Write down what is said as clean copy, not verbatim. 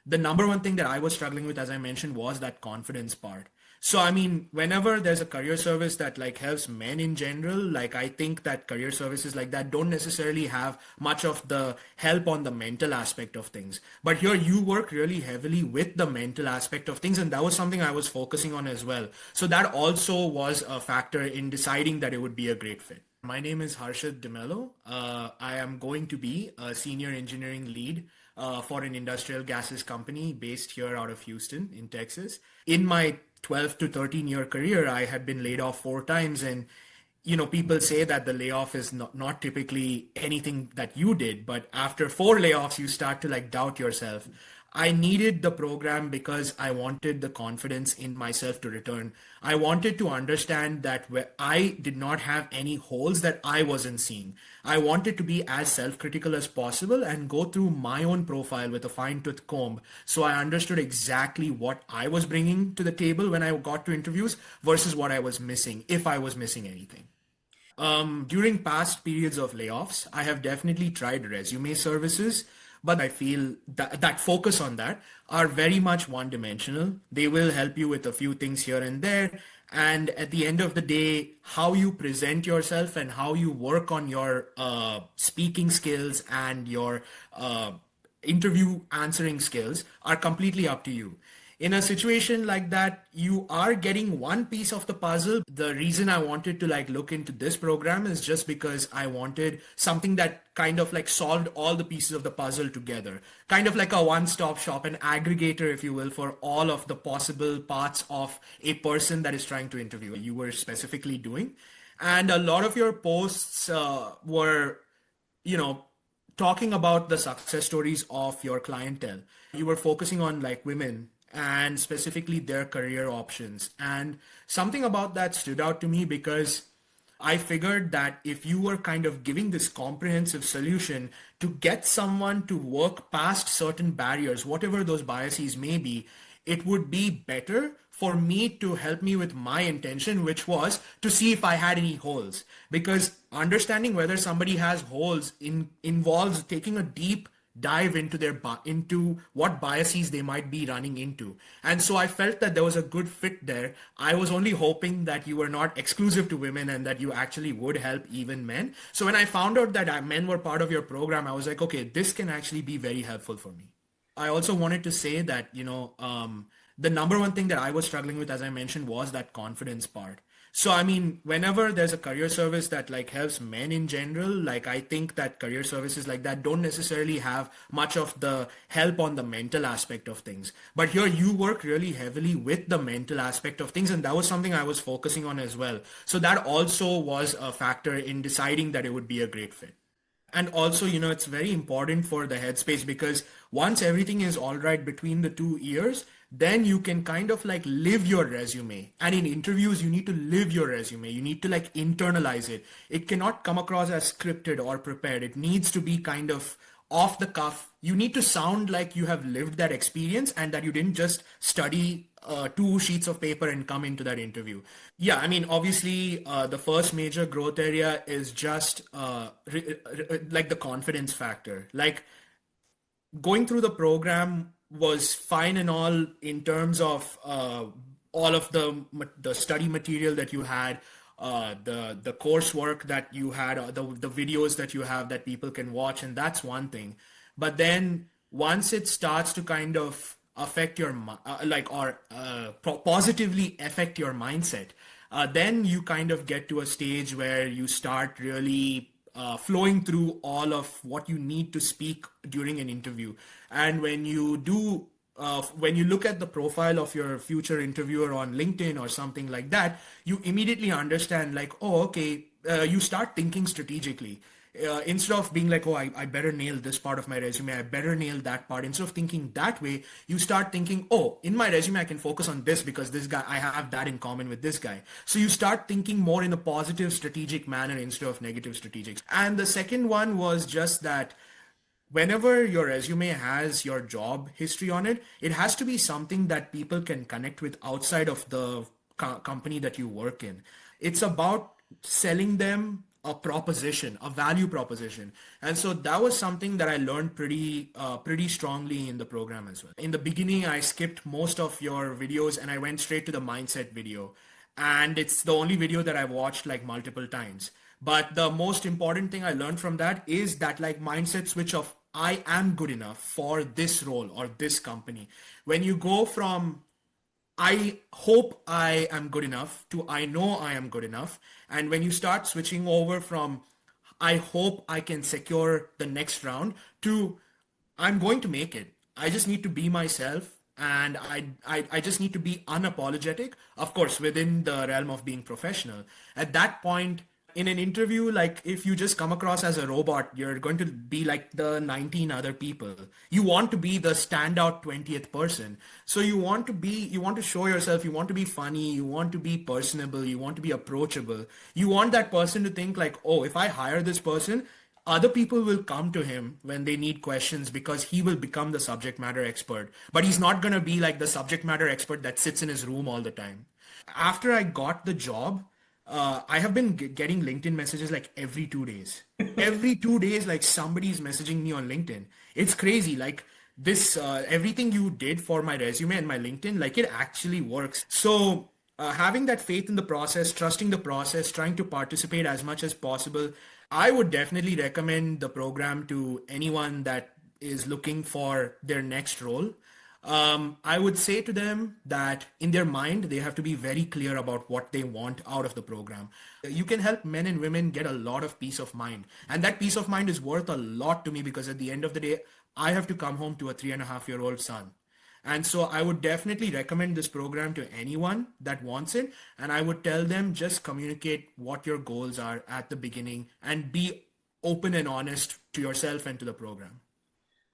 the number one thing that I was struggling with, as I mentioned, was that confidence part. So, I mean, whenever there's a career service that like helps men in general, like I think that career services like that don't necessarily have much of the help on the mental aspect of things. But here you work really heavily with the mental aspect of things, and that was something I was focusing on as well. So that also was a factor in deciding that it would be a great fit. My name is Harshith D. I am going to be a senior engineering lead for an industrial gases company based here out of Houston in Texas. In my 12 to 13-year career, I had been laid off 4 times. And, people say that the layoff is not typically anything that you did, but after 4 layoffs, you start to like doubt yourself. I needed the program because I wanted the confidence in myself to return. I wanted to understand that where I did not have any holes that I wasn't seeing. I wanted to be as self-critical as possible and go through my own profile with a fine-tooth comb so I understood exactly what I was bringing to the table when I got to interviews versus what I was missing, if I was missing anything. During past periods of layoffs, I have definitely tried resume services, but I feel that focus on that are very much one dimensional. They will help you with a few things here and there. And at the end of the day, how you present yourself and how you work on your speaking skills and your interview answering skills are completely up to you. In a situation like that, you are getting one piece of the puzzle. The reason I wanted to like look into this program is just because I wanted something that kind of like solved all the pieces of the puzzle together. Kind of like a one-stop shop, an aggregator, if you will, for all of the possible parts of a person that is trying to interview. You were specifically doing. And a lot of your posts were, you know, talking about the success stories of your clientele. You were focusing on like women and specifically their career options. And something about that stood out to me because I figured that if you were kind of giving this comprehensive solution to get someone to work past certain barriers, whatever those biases may be, it would be better for me to help me with my intention, which was to see if I had any holes. Because understanding whether somebody has holes involves taking a deep dive into into what biases they might be running into. And so I felt that there was a good fit there. I was only hoping that you were not exclusive to women and that you actually would help even men. So when I found out that men were part of your program, I was like, okay, this can actually be very helpful for me. I also wanted to say that, the number one thing that I was struggling with, as I mentioned, was that confidence part. So, I mean, whenever there's a career service that like helps men in general, like I think that career services like that don't necessarily have much of the help on the mental aspect of things. But here you work really heavily with the mental aspect of things, and that was something I was focusing on as well. So that also was a factor in deciding that it would be a great fit. And also, it's very important for the headspace because once everything is all right between the 2 ears, then you can kind of like live your resume. And in interviews, you need to live your resume. You need to like internalize it. It cannot come across as scripted or prepared. It needs to be kind of off the cuff. You need to sound like you have lived that experience and that you didn't just study 2 sheets of paper and come into that interview. Yeah, I mean, obviously, the first major growth area is just like the confidence factor. Like going through the program was fine and all in terms of all of the study material that you had, the coursework that you had, the videos that you have that people can watch, and that's one thing. But then once it starts to kind of affect your positively affect your mindset, then you kind of get to a stage where you start really flowing through all of what you need to speak during an interview. And when you look at the profile of your future interviewer on LinkedIn or something like that, you immediately understand like, oh, okay, you start thinking strategically. Instead of being like, oh, I better nail this part of my resume, I better nail that part. Instead of thinking that way, you start thinking, oh, in my resume, I can focus on this because this guy, I have that in common with this guy. So you start thinking more in a positive strategic manner instead of negative strategic. And the second one was just that whenever your resume has your job history on it, it has to be something that people can connect with outside of the company that you work in. It's about selling them a proposition, a value proposition. And so that was something that I learned pretty strongly in the program as well. In the beginning, I skipped most of your videos and I went straight to the mindset video. And it's the only video that I've watched like multiple times. But the most important thing I learned from that is that like mindset switch of I am good enough for this role or this company. When you go from I hope I am good enough to I know I am good enough. And when you start switching over from I hope I can secure the next round to I'm going to make it. I just need to be myself and I just need to be unapologetic, of course, within the realm of being professional. At that point, in an interview, like if you just come across as a robot, you're going to be like the 19 other people. You want to be the standout 20th person. So you want to show yourself, you want to be funny, you want to be personable, you want to be approachable. You want that person to think like, oh, if I hire this person, other people will come to him when they need questions because he will become the subject matter expert. But he's not going to be like the subject matter expert that sits in his room all the time. After I got the job, I have been getting LinkedIn messages like every 2 days. Every 2 days, like somebody's messaging me on LinkedIn. It's crazy. Like this, everything you did for my resume and my LinkedIn, like it actually works. So having that faith in the process, trusting the process, trying to participate as much as possible, I would definitely recommend the program to anyone that is looking for their next role. I would say to them that in their mind, they have to be very clear about what they want out of the program. You can help men and women get a lot of peace of mind. And that peace of mind is worth a lot to me because at the end of the day, I have to come home to a 3.5-year-old son. And so I would definitely recommend this program to anyone that wants it. And I would tell them just communicate what your goals are at the beginning and be open and honest to yourself and to the program.